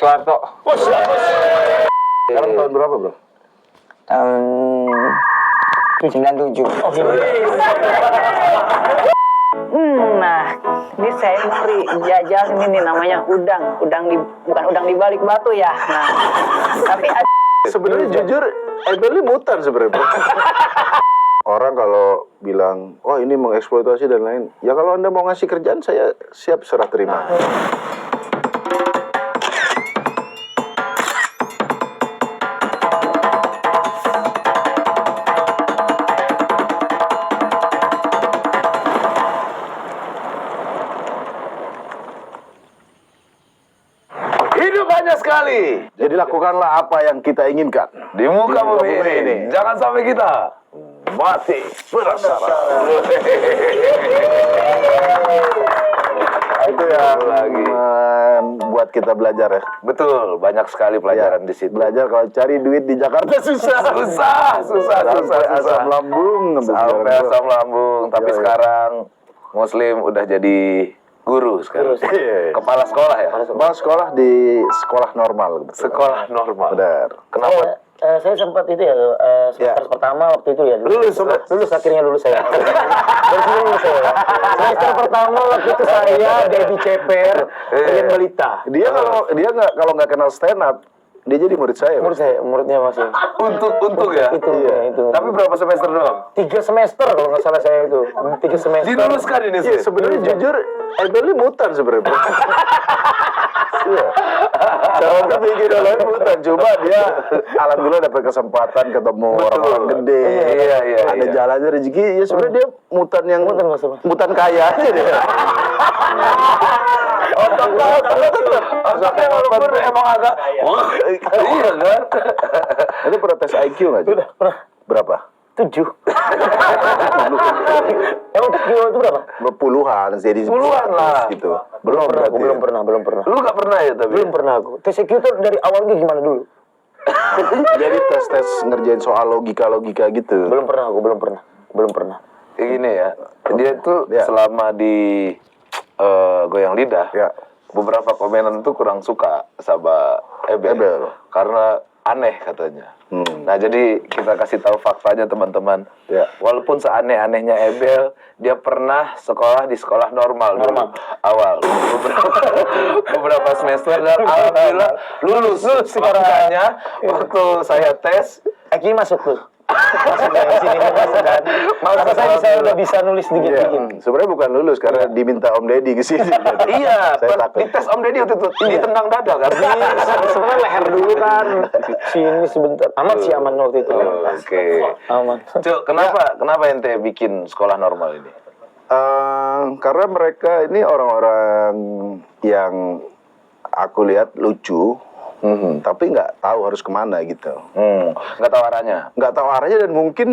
Soeharto. Sekarang tahun berapa, bro? Tahun 97. Nah, ini saya mari jajal ini namanya udang bukan udang di balik batu ya. Nah, tapi Sebenarnya jujur, Ebel ini mutan sebenarnya, bro. Orang kalau bilang, oh ini mengeksploitasi dan lain, ya kalau Anda mau ngasih kerjaan, saya siap serah terima. Hidup hanya sekali Jadi lakukanlah apa yang kita inginkan. di muka bumi ini. Jangan sampai kita mati penasaran. Itu yang lagi buat kita belajar ya. Betul, banyak sekali pelajaran di situ. Belajar kalau cari duit di Jakarta susah. Sampai asam lambung. Sampai asam lambung. Tapi Iya. sekarang Muslim udah jadi guru sekarang. Iya. Kepala sekolah ya. Kepala sekolah di sekolah normal. Sekolah normal. Benar. Kenapa? Saya sempat itu ya, semester pertama waktu itu ya. Lulus akhirnya lulus saya. Dari sini lulus saya. Semester pertama waktu itu saya Debbie Ceper, Rian Melita. Dia kalau nggak kenal stand up, dia jadi murid saya. Muridnya masih. Untuk ya. Itu. Tapi berapa semester doang? 3 semester kalau nggak salah saya itu. 3 semester. Diluluskan ini Iya, sih. sebenarnya jujur, Ebel ini mutan sebenarnya. Bro. Iya. Kalau bikin lain mutan, coba dia alhamdulillah dapat kesempatan ketemu orang-orang gede. Iya. Ada jalannya rezeki, ya sebenarnya dia mutan yang mutan kaya aja dia. Otaknya walaupun emang agak iya kan. Itu protes IQ nggak? Udah pernah Berapa? 7. Emang itu berapa? Puluhan, jadi Puluhan lah. gitu. Belum berarti. Belum pernah. Lu gak pernah ya tapi? Belum pernah aku. Tes IQ itu dari awalnya gimana dulu? Jadi tes ngerjain soal logika gitu. Belum pernah. Kayak gini ya. Dia tuh Ya. selama di goyang lidah, Ya. beberapa komenan tuh kurang suka sama Ebel. Karena aneh katanya. Nah jadi kita kasih tahu faktanya teman-teman. Ya. Walaupun seaneh-anehnya Ebel, dia pernah sekolah di sekolah normal. Dulu, awal. Beberapa semester dan alhamdulillah lulus. Makanya waktu saya tes, Eki masuk tuh. Masuk dari sini masuk kan. Masa saya udah bisa nulis Iya. dikit-dikit. Sebenarnya bukan lulus karena diminta Om Deddy ke sini. iya, Saya pas takut. di tes Om Deddy waktu itu ditendang dada kan. Sebenarnya leher dulu kan. Sini sebentar. Aman sih aman waktu itu. Oke. Aman. Cuk, kenapa ente bikin sekolah normal ini? Karena mereka ini orang-orang yang aku lihat lucu, tapi nggak tahu harus kemana gitu. Nggak tahu arahnya. Nggak tahu arahnya dan mungkin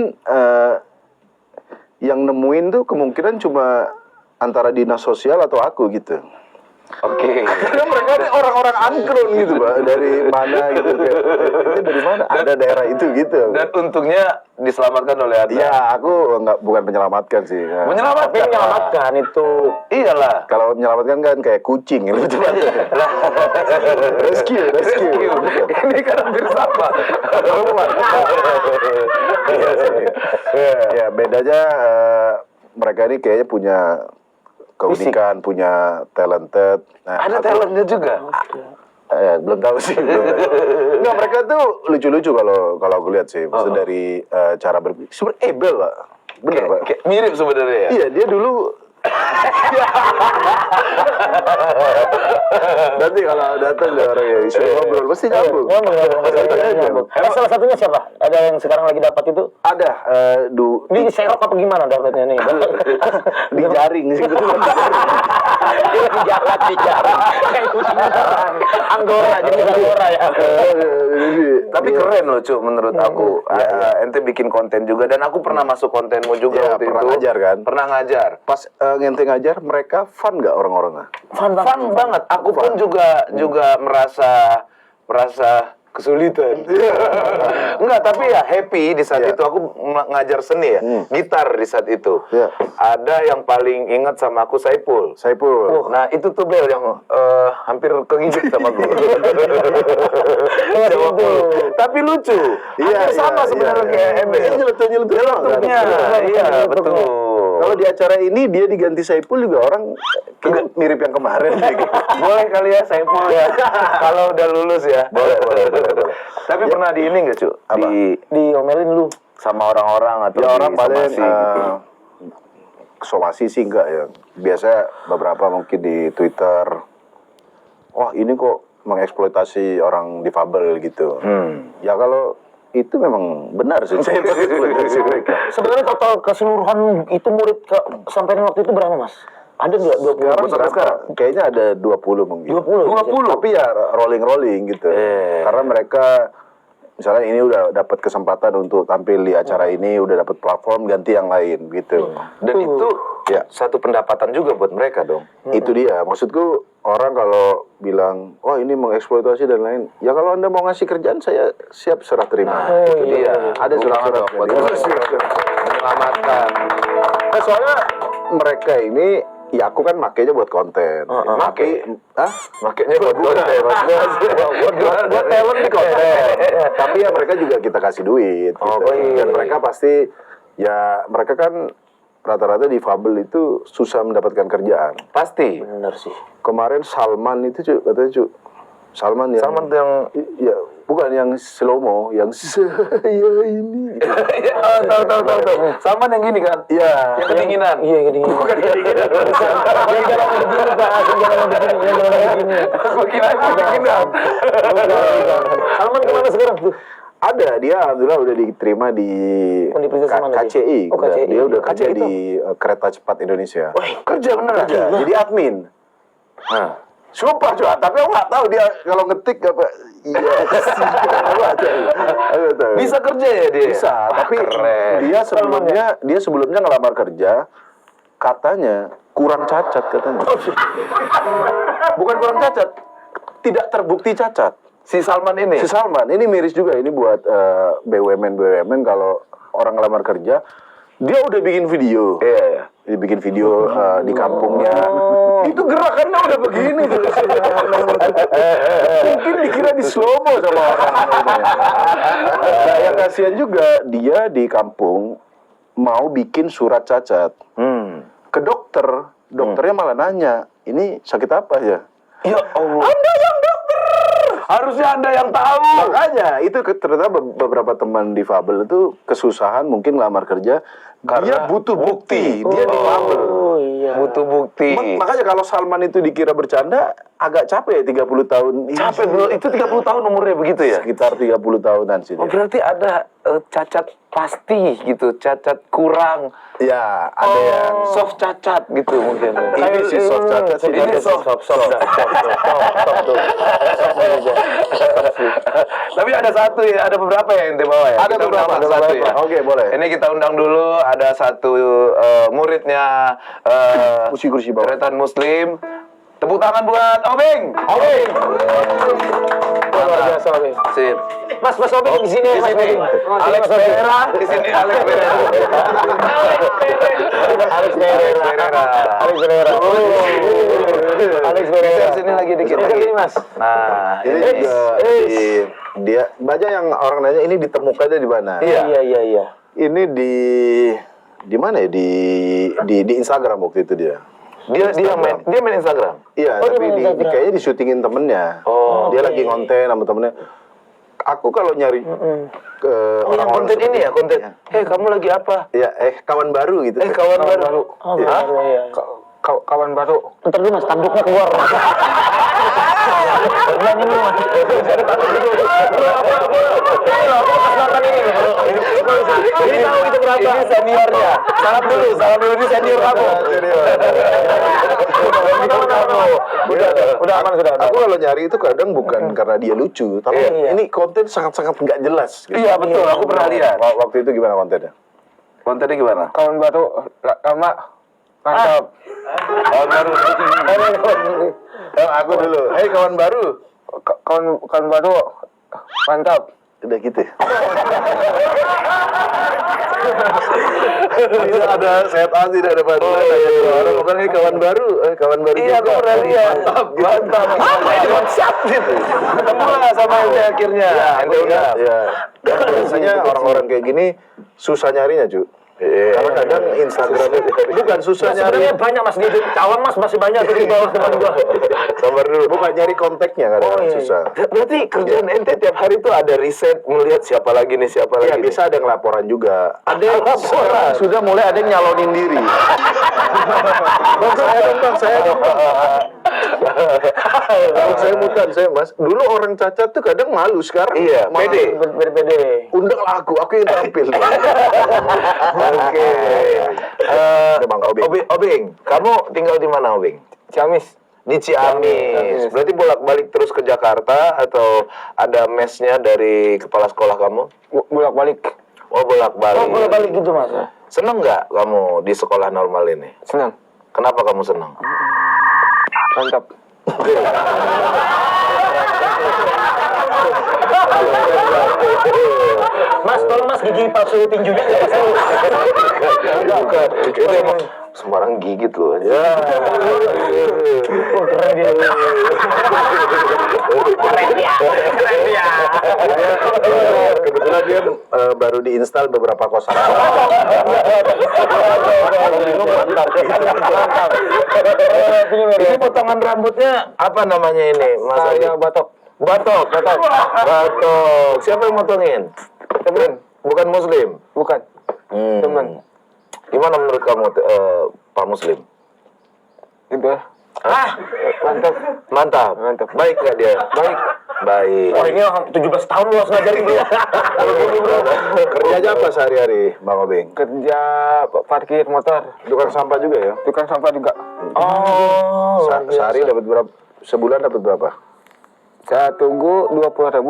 yang nemuin tuh kemungkinan cuma antara dinas sosial atau aku gitu. Oke. Karena mereka ini orang-orang angkrun gitu, Pak. Dari mana gitu. Kayak, ini dari mana? Ada daerah itu gitu. Dan untungnya diselamatkan oleh Anda. Iya, aku bukan menyelamatkan sih. Nah, Menyelamatkan. Menyelamatkan itu. Iyalah. kalau menyelamatkan kan kayak kucing gitu. Rescue. Ini kan hampir sama. Ya, bedanya mereka ini kayaknya punya keunikan, punya talented. Nah, Ada talentnya juga. belum tahu sih. Enggak, mereka tuh lucu-lucu kalau aku lihat sih. Maksudnya dari cara berpikir. Sebenarnya Ebel, Pak. Bener, Pak. Kayak mirip sebenarnya ya. Iya, dia dulu nanti kalau datang ada orang yang isu ngobrol pasti nyambung. Nyambung. Salah satunya siapa? Ada yang sekarang lagi dapat itu? Ada Ini serok apa gimana dapatnya nih? di jaring sih. Di jalan. Kayak kucing beneran. Anggora, jadi anggora ya. Tapi keren loh, Cuk, menurut aku. Ente bikin konten juga dan aku pernah masuk kontenmu juga Iya, waktu pernah itu. ngajar kan? Pernah ngajar. Pas ngente ngajar, mereka fun nggak orang-orangnya? Fun banget. Aku pun juga merasa kesulitan. Enggak, tapi ya happy di saat itu aku ngajar seni ya, gitar di saat itu. Iya. Ada yang paling ingat sama aku Saipul. Nah, itu tuh Bel yang hampir kegigit sama gue. Tapi lucu. Iya, Hampir sama iya, sebenarnya iya. kayak Ebel. Nyeletuknya. Iya, betul. Kalau di acara ini dia diganti Saipul juga orang kayaknya mirip yang kemarin. Boleh kali ya Saipul ya. Kalau udah lulus ya. Boleh. Tapi pernah di ini nggak, Cu? Diomelin lu. Sama orang-orang atau Ya orang paling disomasi gitu? somasi sih enggak ya. Biasa beberapa mungkin di Twitter. Wah ini kok mengeksploitasi orang difabel gitu. Ya kalau itu memang benar sih. Saya eksploitasi mereka. Sebenarnya total keseluruhan itu murid sampai waktu itu berapa, Mas? Ada nggak 20? Sekarang kayaknya ada 20 mungkin. 20. Tapi ya rolling gitu. Karena mereka misalnya ini udah dapat kesempatan untuk tampil di acara ini, udah dapat platform, ganti yang lain gitu. Dan itu ya satu pendapatan juga buat mereka dong. Itu dia. Maksudku orang kalau bilang, wah ini mengeksploitasi dan lain. Ya kalau Anda mau ngasih kerjaan, saya siap serah terima. Itu dia. Ada surat-surat buat menyelamatkan. Nah, soalnya mereka ini, ya aku kan makainya buat konten. Makainya buat konten. Buat talent di konten. Tapi ya mereka juga kita kasih duit. Gitu. Dan mereka pasti, ya mereka kan rata-rata difabel itu susah mendapatkan kerjaan. Pasti. Bener sih. Kemarin Salman itu katanya Salman yang ya bukan yang slow-mo, yang saya ini. Tahu. Salman yang gini kan? Iya. Yang kedinginan. Iya, kedinginan. Bukan kedinginan. Yang jalan begini, Pak. Yang jalan begini. Aku kira kedinginan. Salman kemana sekarang tuh? Ada, dia alhamdulillah udah diterima di Universitas mana dia? KCI. Oh, KCI. Dia udah kerja KCI di Kereta Cepat Indonesia. Kerja beneran. Jadi admin. Nah. Sumpah cuy, tapi aku nggak tahu dia kalau ngetik apa. Iya. Aku nggak tahu. Bisa kerja ya dia? Bisa, tapi keren. dia sebelumnya ngelamar kerja, katanya kurang cacat katanya. Bukan kurang cacat, tidak terbukti cacat. Si Salman ini? Si Salman, ini miris juga ini buat BUMN kalau orang ngelamar kerja, dia udah bikin video. Iya. Dia bikin video di kampungnya. Itu gerakannya udah begini tuh. Mungkin dikira di slow-mo sama orang. Nah, yang kasihan juga dia di kampung mau bikin surat cacat. Ke dokternya malah nanya, ini sakit apa ya? Ya Allah. Anda yang dokter. Harusnya Anda yang tahu. Makanya itu ternyata beberapa teman difabel itu kesusahan mungkin ngelamar kerja karena dia butuh bukti. Dia difabel. Oh iya. Butuh bukti. Makanya kalau Salman itu dikira bercanda agak capek ya 30 tahun. Capek bro, itu 30 tahun umurnya begitu ya? Sekitar 30 tahunan sih. Oh, berarti ada cacat pasti gitu, cacat kurang. Ya, ada yang soft cacat gitu mungkin. ini sih soft cacat sih. Ini soft. Tapi ada satu ya, ada beberapa ya ente bawa ya. Ada Kita beberapa, undang satu ya. Oke, boleh. Ini kita undang dulu, ada satu muridnya Kursi bawah. Tretan Muslim. Tepuk tangan buat Obeng. Luar biasa, Obeng. Sip. Mas Obeng di sini, Mas Obeng. Alex Pereira di sini Alex Pereira. Alex Pereira. Geser sini lagi dikit lagi. Ini, Mas. Nah, Ini juga dia banyak yang orang nanya ini ditemukannya di mana? Iya. Ini di mana ya? Di Instagram waktu itu dia. Dia main Instagram. Iya, Oh, dia tapi main Instagram. kayaknya disyutingin temennya. Dia lagi ngonten sama temennya. Aku kalau nyari ke Yang konten ini ya, konten. Kamu lagi apa? ya kawan baru gitu. Kawan baru. Oh, baru ya. Kawan baru. Ntar dulu Mas, tanduknya keluar. Nyanyi dulu Mas. Ini tahu itu berapa? Ini seniornya. Salam dulu ini senior kamu. Udah aman sudah. Aku kalau nyari itu kadang bukan karena dia lucu, tapi Iya. ini konten sangat-sangat nggak jelas. Gitu. Iya betul, aku pernah lihat. Waktu itu gimana kontennya? Kontennya gimana? Kawan baru lama mantap. Kawan baru. Aku dulu. Hei kawan baru. Kawan baru Mantap. Udah gitu. Tidak ada set A, tidak ada baru. Orang ngomong ini kawan baru Iya, juga. aku pernah lihat. Mantap. Siap gitu. Ketemu lah sama ente akhirnya. Ente udah. Ya. Dan biasanya orang-orang kayak gini susah nyarinya, Cu. Karena kadang Instagram bukan susah nyari. Sebenarnya banyak Mas di Cawang Mas masih banyak di bawah teman gua. Sabar dulu. Bukan nyari kontaknya kadang susah. Berarti kerjaan ente tiap hari tuh ada riset melihat siapa lagi nih, siapa Ya lagi. bisa ada yang laporan juga. Ada yang sudah mulai ada yang nyalonin diri. Bang, saya dong. Kalau saya mutan, saya Mas. Dulu orang cacat tuh kadang malu, sekarang Iya, malu. Pede. Undang lah aku yang tampil. Oke. Bang Obing. Obing, kamu tinggal di mana, Obing? Ciamis. Di Ciamis. Berarti bolak-balik terus ke Jakarta atau ada mesnya dari kepala sekolah kamu? Bolak-balik. Oh, bolak-balik. Oh, bolak-balik gitu Mas. Seneng nggak kamu di sekolah normal ini? Senang. Kenapa kamu senang? Mantap. Mas, tolong Mas gigi palsu tinjunya nggak palsu. Bukan. Itu emang sembarang gigit loh. Ya. Oh, keren dia. Kebetulan dia baru diinstal beberapa kosakata. Ini potongan rambutnya apa namanya ini, Mas? Saya batok. Batok. Siapa yang motongin? Temen. Bukan Muslim. Bukan. Temen. Gimana menurut kamu, Pak Muslim? Itu ya. Mantap. Mantap. Mantap. Baik nggak dia? Baik. Oh, ini 17 tahun lu harus ngajarin dia. Kerjanya apa sehari-hari, Bang Obing? Kerja parkir motor, Tukang sampah juga ya? tukang sampah juga. Oh, Sehari dapat berapa? Sebulan dapat berapa? Saya tunggu 20.000.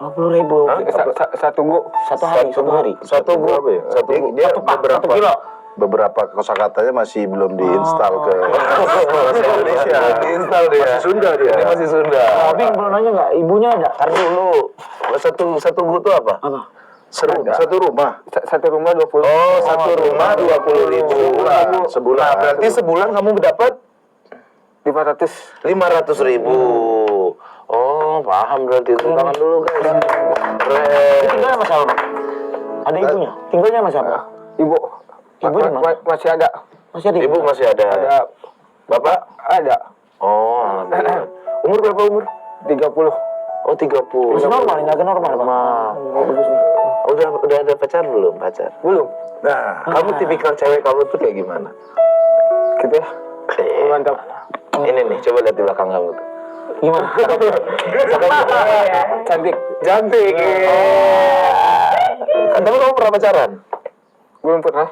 20.000. Saya tunggu Satu hari. Satu berapa ya? Dia beberapa kosakatanya masih belum diinstal ke bahasa Indonesia. Diinstal dia. Masih Sunda dia. Ini masih Sunda. Abing belum nanya nggak? Ibunya ada? Ntar dulu. Satu buku itu apa? Apa? Satu rumah. Satu rumah 20. Oh, satu rumah 20.000 Sebulan. Nah, berarti sebulan kamu dapat 500. 500.000. Oh, paham berarti. Tangan dulu, guys. Keren. Tinggalnya sama siapa? Ada ibunya? Tinggalnya sama siapa? Ibu. Ibu di mana? Masih ada. Masih ada. Ibu masih ada. Ada. Bapak? Ada. Oh, alhamdulillah. Umur berapa umur? 30. Oh, 30. Masih normal, ini agak normal. Udah ada pacar belum? Pacar? Belum. Nah, Kamu tipikal cewek kamu tuh kayak gimana? Gitu ya. Mantap. Ini nih, coba lihat di belakang kamu tuh. Gimana? Cantik. Cantik. Tapi kamu pernah pacaran? Belum pernah.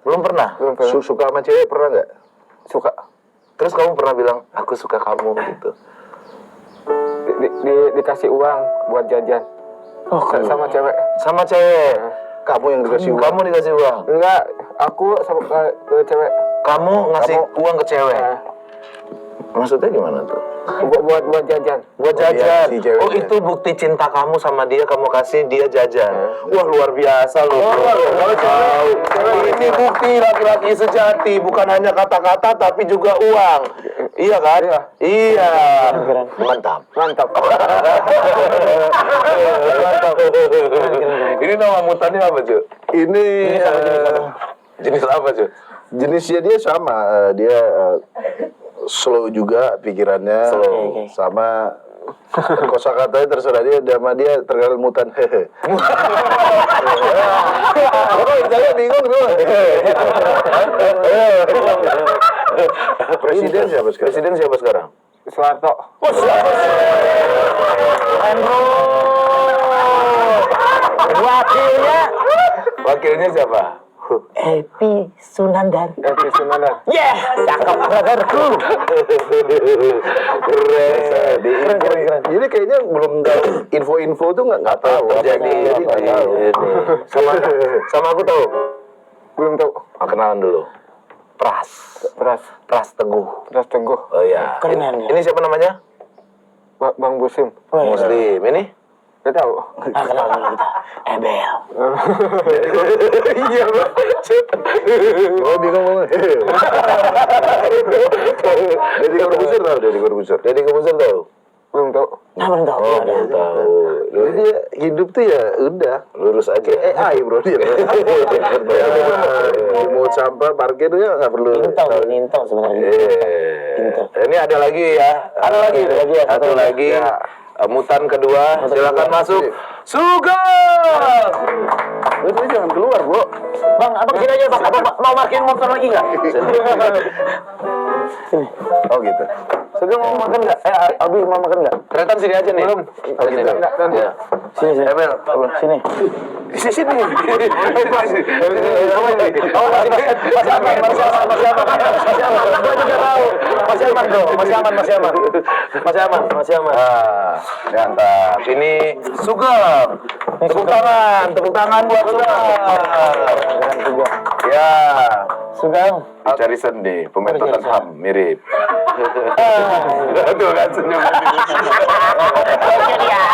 Belum pernah? Belum pernah. suka sama cewek pernah nggak? Suka. Terus kamu pernah bilang, aku suka kamu gitu? Dikasih uang buat jajan. Oh, Sama cewek. sama cewek? Kamu yang dikasih uang. Kamu dikasih uang? Enggak, aku sama ke cewek. Kamu ngasih uang ke cewek? Nah, Maksudnya gimana tuh? buat jajan. Buat Oh, dia, jajan. si ceweknya. Oh, itu bukti cinta kamu sama dia, kamu kasih dia jajan. Wah, luar biasa loh. Ini bukti laki-laki sejati, bukan hanya kata-kata tapi juga uang. Iya kan? Iya. Mantap. Mantap. Ini nama mutannya apa, Cuk? Ini Jenis apa, Cuk? jenisnya dia sama, dia slow juga pikirannya, Slow. sama kosakatanya terserah dia, sama dia terkenal mutan. Saya bingung tuh. Presiden siapa sekarang? Presiden siapa sekarang? Soeharto. Wakilnya siapa? Epi Sunandar. Cakep brotherku. Keren. Ini kayaknya belum tahu info-info tuh nggak tahu apa yang terjadi, nggak tahu. Sama aku tahu. Belum tahu. Kenalan dulu. Pras Teguh. Terus Teguh. Oh iya. Keren, Ini siapa namanya? Bang Busim. Muslim. Ini Gak tahu. Kenalan dulu kita. Ebel. Iya bro. Oh dia ngomong. Deddy Corbuzier tahu Deddy Corbuzier. Deddy Corbuzier tahu? Belum tahu. Belum tahu. Oh, belum tahu. Jadi dia hidup tuh ya udah Lurus aja. kayak AI bro dia. Mau sampah parkir dia nggak perlu. Nintong sebenarnya. Ini ada lagi ya. Ada lagi ya. Satu lagi. Ya. Mutan kedua, silakan masuk. Sugeng. Itu jangan keluar bro. Bang, abang sini aja bang. Abang mau parkirin motor lagi nggak? Oh gitu. Sugeng mau makan nggak? Abi mau makan nggak? Tretan sini aja nih. Belum. Oh gitu. Ya. Sini. Emel, Sini. sini. Masih aman. Gua juga tahu. Masih aman bro. Masih aman. Ah, mantap. Ini Sugeng. Tepuk tangan buat Sugeng. Ya. Sugeng. Cari sendi, pemain Tottenham mirip. Tuh kan senyum. Lucu dia.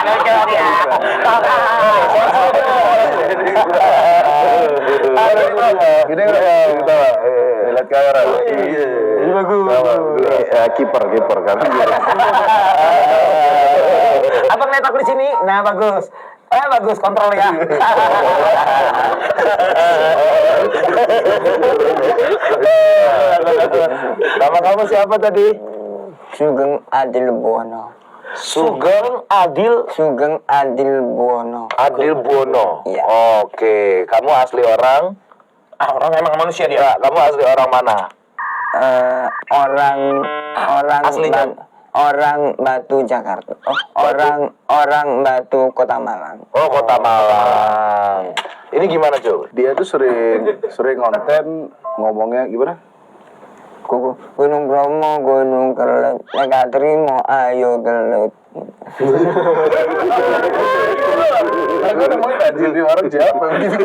Gini lihat kamera. Iya. Ini bagus. Kiper kan. Abang lihat aku di sini. Nah, bagus. Bagus kontrol ya. Nama kamu siapa tadi? Sugeng Adil Buwono. Sugeng Adil Buwono. Adil Buwono. Iya. Oke, kamu asli orang? Orang emang manusia dia. Ya, kamu asli orang mana? Orang Aslinya? orang Batu Jakarta. Orang Batu Kota Malang. Oh, Kota Malang. Ini gimana, Cuk? Dia tuh sering konten ngomongnya gimana? Gunung Bromo, Gunung Kelut, nggak terima, ayo gelut. Aku ngomongin anjir di orang siapa begitu.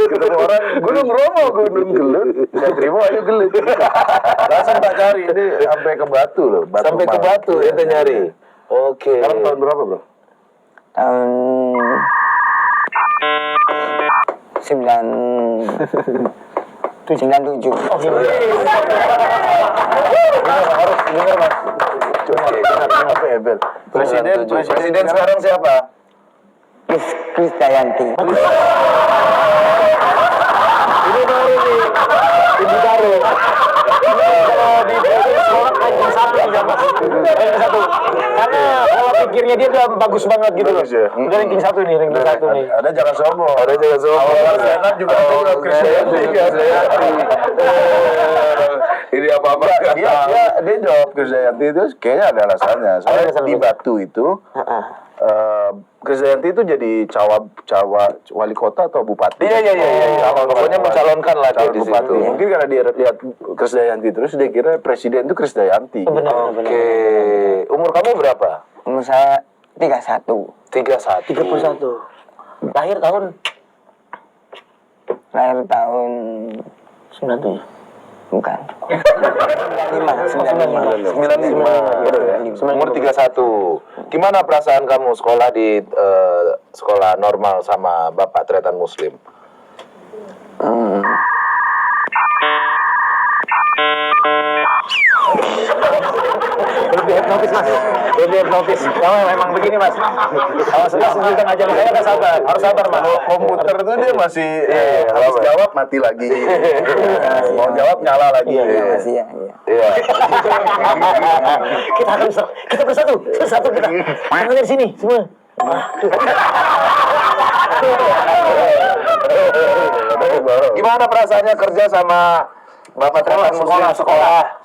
Ketemu orang Gunung Bromo, Gunung Gelut, nggak terima aja gelut. Langsung tak cari ini sampai ke Batu loh. Sampai ke Batu itu nyari. Oke. Sekarang tahun berapa bro? Tahun 97. Presiden sekarang siapa? Krisdayanti. Ini baru nih. Ibu baru. Kalau di sekolah ranking 1 aja mas. Ranking 1. Karena pola pikirnya dia udah bagus banget gitu loh. Bagus ya? Udah ranking 1 nih, ranking 1 nih. Ada jangan sombong. Senat juga ada Krisdayanti. Ini apa-apa Dia jawab Krisdayanti itu kayaknya ada alasannya. Soalnya alasan di apa? Batu itu Krisdayanti itu jadi cawa wali kota atau bupati. Iya. Pokoknya mencalonkan lah dia Calon di bupati. situ. Mungkin karena dia lihat Krisdayanti terus dia kira presiden itu Krisdayanti. Oke. Umur kamu berapa? Umur saya 31. 31. 31. Lahir tahun Lahir tahun 97. bukan. 95. 95. Umur 31. Gimana perasaan kamu sekolah di sekolah normal sama Bapak Tretan Muslim? Lebih hipnotis mas. Kamu memang begini mas. Kalau sudah sejuta aja makanya kan sabar. Harus sabar mas. Komputer tuh dia masih habis jawab mati lagi. Mau jawab nyala lagi. Makasih ya. Iya. Kita bersatu kita. Tangan dari sini semua. Gimana perasaannya kerja sama Bapak Tretan Muslim?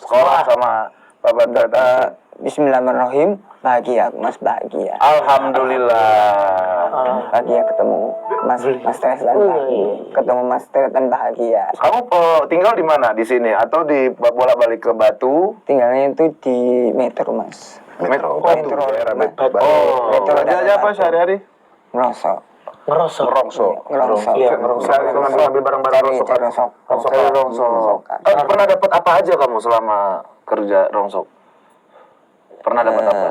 Sekolah sama Bapak Tretan. Bismillahirrahmanirrahim. Bahagia, Mas bahagia. Alhamdulillah. Bahagia ketemu Mas Tretan bahagia. Ketemu Mas Tretan bahagia. Kamu tinggal di mana? Di sini atau di bolak-balik ke Batu? Tinggalnya itu di Metro, Mas. Metro. Metro. Daerah Metro. Kerja aja apa sehari-hari? Ngerosok. Ngerosok. Ngerosok. Iya, ngerosok. Ngambil barang-barang Ngerosok. rongsok. Pernah dapat apa aja kamu selama kerja rongsok? Pernah dapat apa?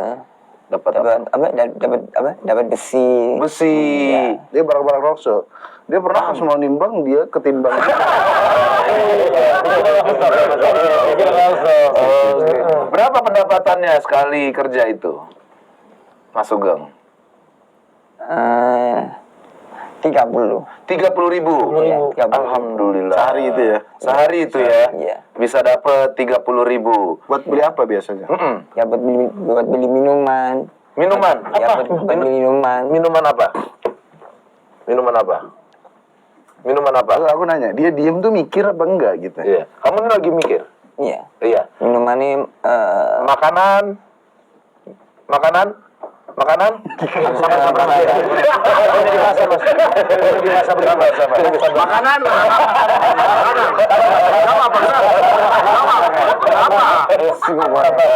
Dapat apa? Dapat besi. Besi. Dia barang-barang rockshow. Dia pernah pas mau nimbang, dia ketimbang. Berapa pendapatannya sekali kerja itu, Mas Sugeng? 30. 30.000. Iya, 30.000. Alhamdulillah. Sehari itu ya? Sehari itu ya? Iya. Bisa dapat 30.000. Buat beli apa biasanya? Ya buat beli minuman. Minuman? Ya buat beli minuman. Minuman apa? Minuman apa? Minuman apa? Lalu aku nanya, dia diem tuh mikir apa enggak gitu? Iya. Kamu ini lagi mikir? Iya. Iya. Minumannya Makanan? Makanan? Makanan? Sabar. Makanan?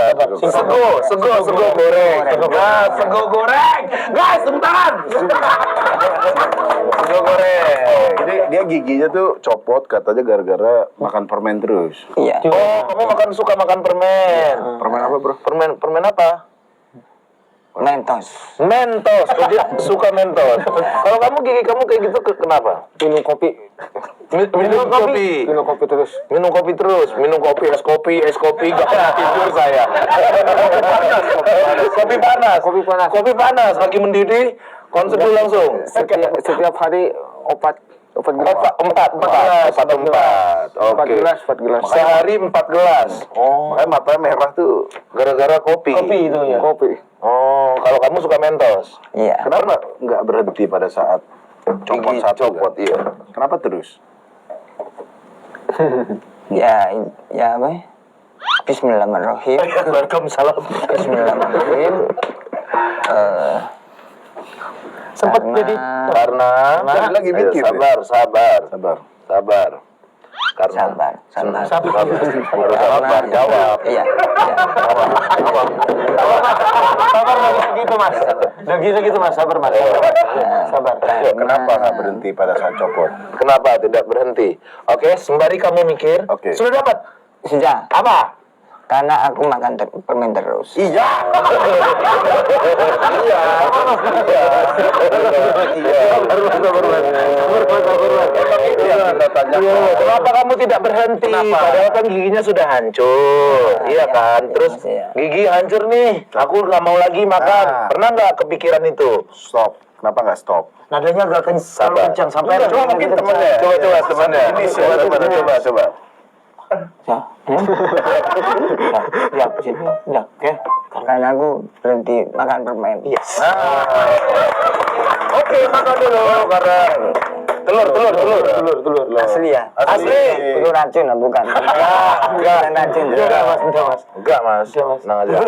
Sego goreng. Nah, sego goreng. Guys, tepuk tangan. Sego goreng. Jadi dia giginya tuh copot katanya gara-gara makan permen terus. iya. Oh, kamu suka makan permen. Permen apa bro? Permen apa? Mentos. Mentos. Oh, dia suka mentos. Kalau kamu gigi kamu kayak gitu kenapa? Minum kopi. Minum kopi. Minum kopi terus. Minum kopi terus. Minum kopi, es kopi. Gak pernah tidur saya. Kopi panas. Kopi panas. Lagi mendidih, konsumsi langsung. Setiap hari empat gelas. Empat gelas. Oke. 4 gelas. Sehari 4 gelas. Oh, makanya matanya merah tuh. Gara-gara kopi. Kopi itu ya. Kopi. Oh, kalau kamu suka mentos. Iya. Kenapa nggak berhenti pada saat copot Gigi satu? copot, kan? iya. Kenapa terus? Ya apa ya? Bismillahirrahmanirrahim. Waalaikumsalam. Bismillahirrahmanirrahim. Sempat Karena- jadi Karena lagi mikir, sabar. Sabar. Karena Sabar. harus sabar jawab. Iya. sabar udah gitu mas. Udah gitu mas. Sabar mas. Sabar. Kenapa nggak berhenti pada saat copot? Kenapa tidak berhenti? Oke, sembari kamu mikir. Oke. Sudah dapat? Sudah. Apa? Karena aku makan permen terus. Iya. Kenapa kamu tidak berhenti? Padahal kan giginya sudah hancur, iya kan? Terus Iya. gigi hancur nih, aku nggak mau lagi makan. Nah. Pernah nggak kepikiran itu? Stop. Kenapa nggak stop? Nadanya agak kencang sampai. Coba mungkin temennya. Coba temannya. Ini sih, Coba. Ya, sini. Ya, oke. Karena aku berhenti makan permen. Yes. Oke, makan dulu karena telur. Asli ya. Asli. Itu racun lah, bukan. Enggak racun. Enggak mas. Tenang aja.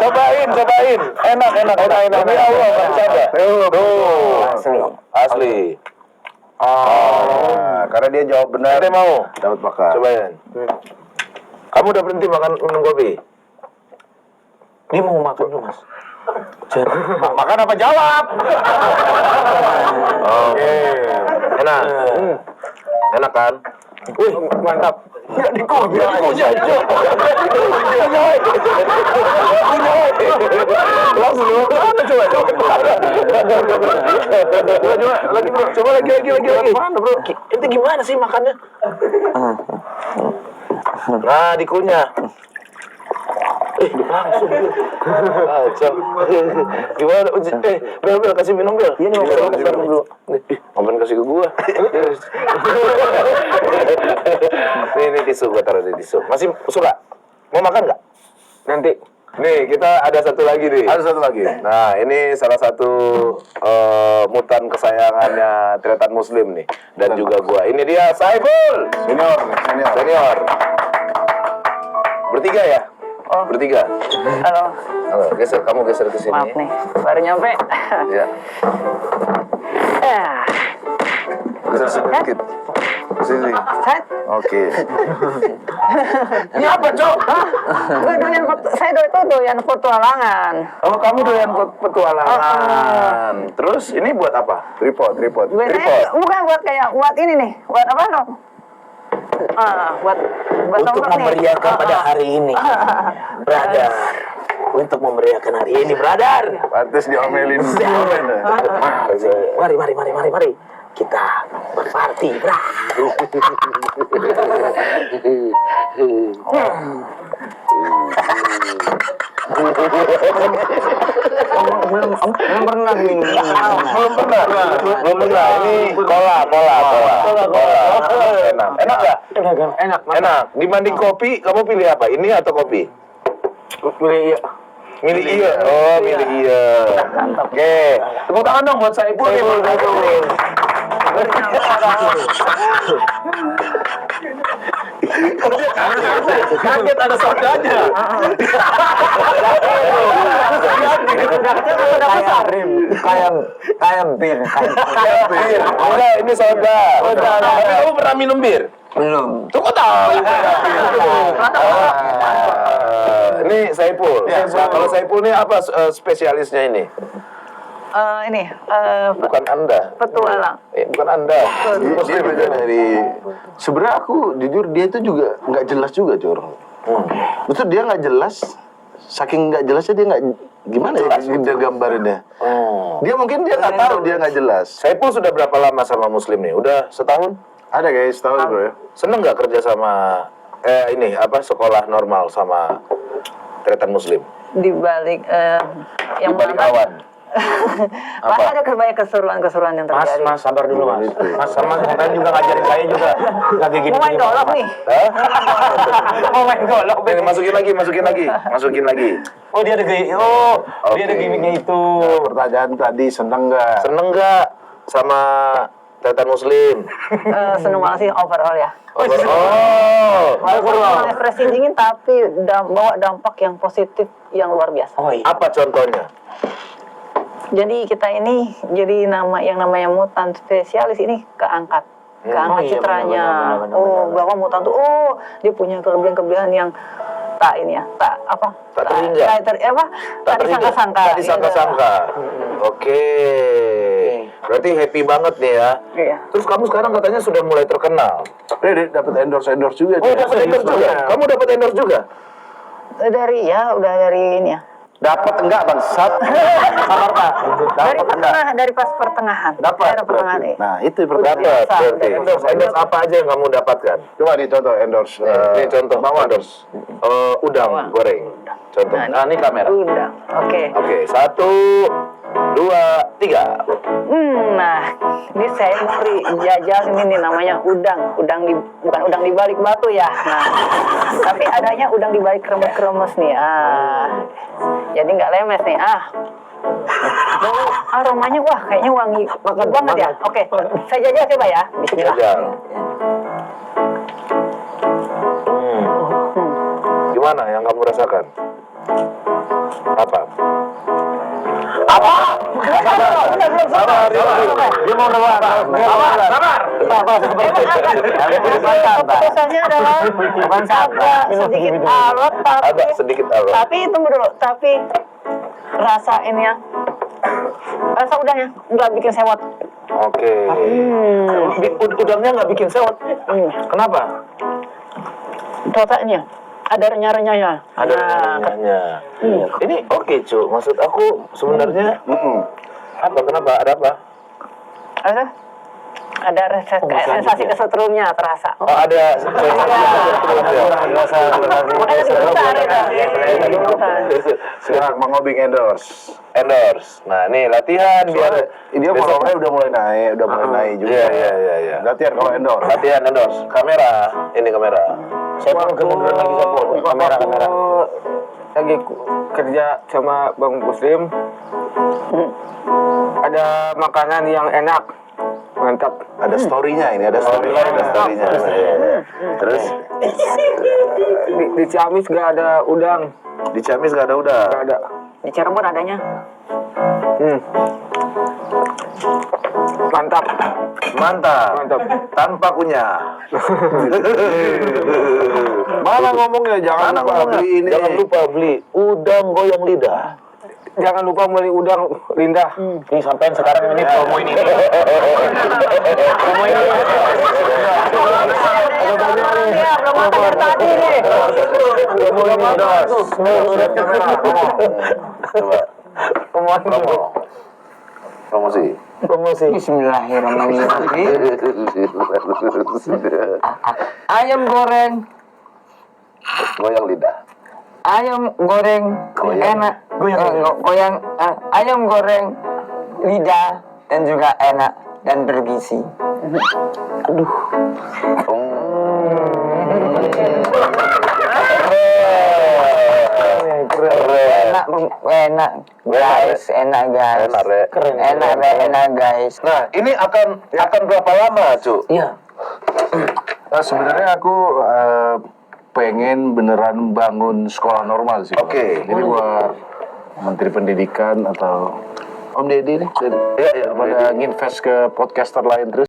Cobain. Enak. Demi Allah, coba. Asli. Asli. Nah, karena dia jawab benar. Ente mau? Dapat makan. Cobain. Kamu udah berhenti minum kopi? Dia mau makan dulu mas. Makan apa jawab? Oke. Enak. Enak kan? Wih mantap. Nggak dikunyah. Langsung coba lagi. Mana bro? Ente gimana sih makannya? Nah, dikunyah. Langsung. Kacau. Gimana? Bel, kasih minum, Bel. Iya nih, kasih minum dulu. Ngapain kasih ke gua? Ini tisu, gua taruh di tisu. Masih suka? Mau makan nggak? Nanti. Nih, kita ada satu lagi nih. Ada satu lagi. Nah, ini salah satu mutan kesayangannya Tretan Muslim nih. Dan juga gua. Ini dia Saiful. Senior. Bertiga ya? Oh. Bertiga. Halo, Halo, kamu geser ke sini. maaf nih, baru nyampe. Ya. Geser sedikit. Sini. Saya, Oke. Ini apa, Cok? saya doyan petualangan. Oh, kamu doyan petualangan. Terus ini buat apa? Tripod. Bukan buat ini nih, buat apa dong? Buat Untuk nongkrong nih. memeriahkan pada hari ini, brother. Untuk memeriahkan hari ini, brother. Pantes diomelin. Mari. Kita berparty, bro. Belum pernah minum. Belum pernah. Ini cola. Enak nggak? Enak. Dibanding kopi, kamu pilih apa? Ini atau kopi? Boleh ya. Milih iya. Oh, milih iya. Oke. Tepuk tangan dong buat Saipul. Kaget ada sodanya. Kayak bir. Enggak, ini soda. Tapi kamu pernah minum bir? Belum. Tuh kok tahu? Ini Saipul. Nah, kalau Saipul ini apa spesialisnya ini? Bukan Anda. Petualang. Bukan Anda. Dia beda dari. Sebenarnya aku jujur dia itu juga nggak jelas juga, Cur. Betul dia nggak jelas. Saking nggak jelasnya dia nggak gimana ya dia gambarinnya. Dia mungkin dia nggak tahu dia nggak jelas. Saipul sudah berapa lama sama Muslim nih? Udah setahun? Ada guys, tahu bro ya. Seneng nggak kerja sama sekolah normal sama Tretan Muslim? Di balik Di yang balik mana- awan. Pasti ada banyak keseruan-keseruan yang terjadi. Mas, sabar dulu, Mas. Mas, sama kalian juga ngajarin saya juga. Lagi gini. Mau main golok nih. Mau main golok. Ini masukin lagi. Oh, dia ada dia ada Oke. gimmicknya itu. Pertanyaan tadi seneng nggak? Seneng nggak sama Tretan Muslim? Seneng banget sih overall ya. Oh. Stress dingin tapi bawa dampak yang positif yang luar biasa. Oh iya. Apa contohnya? Jadi kita ini jadi yang namanya mutan spesialis ini keangkat Oh iya, citranya. benar. Bahwa mutan tuh dia punya kelebihan-kelebihan yang tak terhingga. tak disangka-sangka. Tak disangka-sangka. Oke. Berarti happy banget nih ya. Iya. Terus kamu sekarang katanya sudah mulai terkenal. Dia dapat endorse juga. Oh, dapat endorse juga. Kamu dapat endorse juga? Udah dari ini ya. Dapat enggak bangsat? Sabar Pak. Dari pas pertengahan. Dapat. Daerah pertengahan. Nah, itu pertanyaan. Dapat. biasa. Berarti endorse apa aja yang kamu dapatkan? Coba nih contoh endorse. Ini contoh endorse. Udang Bawang. goreng. Contoh. Nah, ini kamera. Udah. Oke. Oke, 1, 2, 3. Nah, ini saya mau jajal ini nih namanya udang bukan udang di balik batu ya. Nah, tapi adanya udang di balik kremes-kremes nih. Jadi nggak lemes nih. Bau aromanya kayaknya wangi banget ya. Oke, saya jajal coba ya. Bismillah. Jajal. Gimana yang kamu rasakan? Apa? Dia mau nawar. Sabar. Keputusannya adalah agak sedikit alot, Agak sedikit alot. tapi tunggu dulu. Tapi rasa ini ya, rasa udangnya nggak bikin sewot. Oke. Udangnya nggak bikin sewot. Kenapa? Totalnya ada renyah-renyahnya. Ada renyahnya. Ini oke, Cu. Maksud aku sebenarnya apa? Kenapa? Ada apa? Ada sensasi kesetrumnya terasa. Oh, ada. Makanya diputar itu. Sekarang Mang Obing endorse. Endorse. Nah, nih latihan biar Dia besok- followernya udah mulai naik juga. Iya. Latihan kalau endorse. Latihan endorse. Kamera. Ini kamera. Saya mau kemunduran lagi Saipul. Kamera. Lagi kerja sama Bang Muslim. Ada makanan yang enak. Mantap. Ada story-nya ini, ada story-nya. Terus Di Ciamis gak ada udang. di Ciamis gak ada udang. Gak ada. Di Cirebon adanya. Mantap. Mantap. Tanpa kunyah. Mana ngomongnya? Jangan lupa beli ini. Jangan lupa beli udang goyang lidah. Jangan lupa beli udang, Linda. Ini sampean sekarang ini promo ini. Promo ini. Belum dari tadi nih. Promo ini promosi. Promosi. Bismillahirrahmanirrahim. Ayam goreng, Goyang lidah. ayam goreng enak, ayam goreng lidah dan juga enak dan bergizi. Enak guys, enak guys, Enak, Rek. enak guys. Nah, ini akan berapa lama, Cuk? Iya. Sebenarnya aku pengen beneran bangun sekolah normal sih. Oke. Jadi buat Menteri Pendidikan atau Om Deddy nih, Iya, Om pada nginvest ke podcaster lain terus.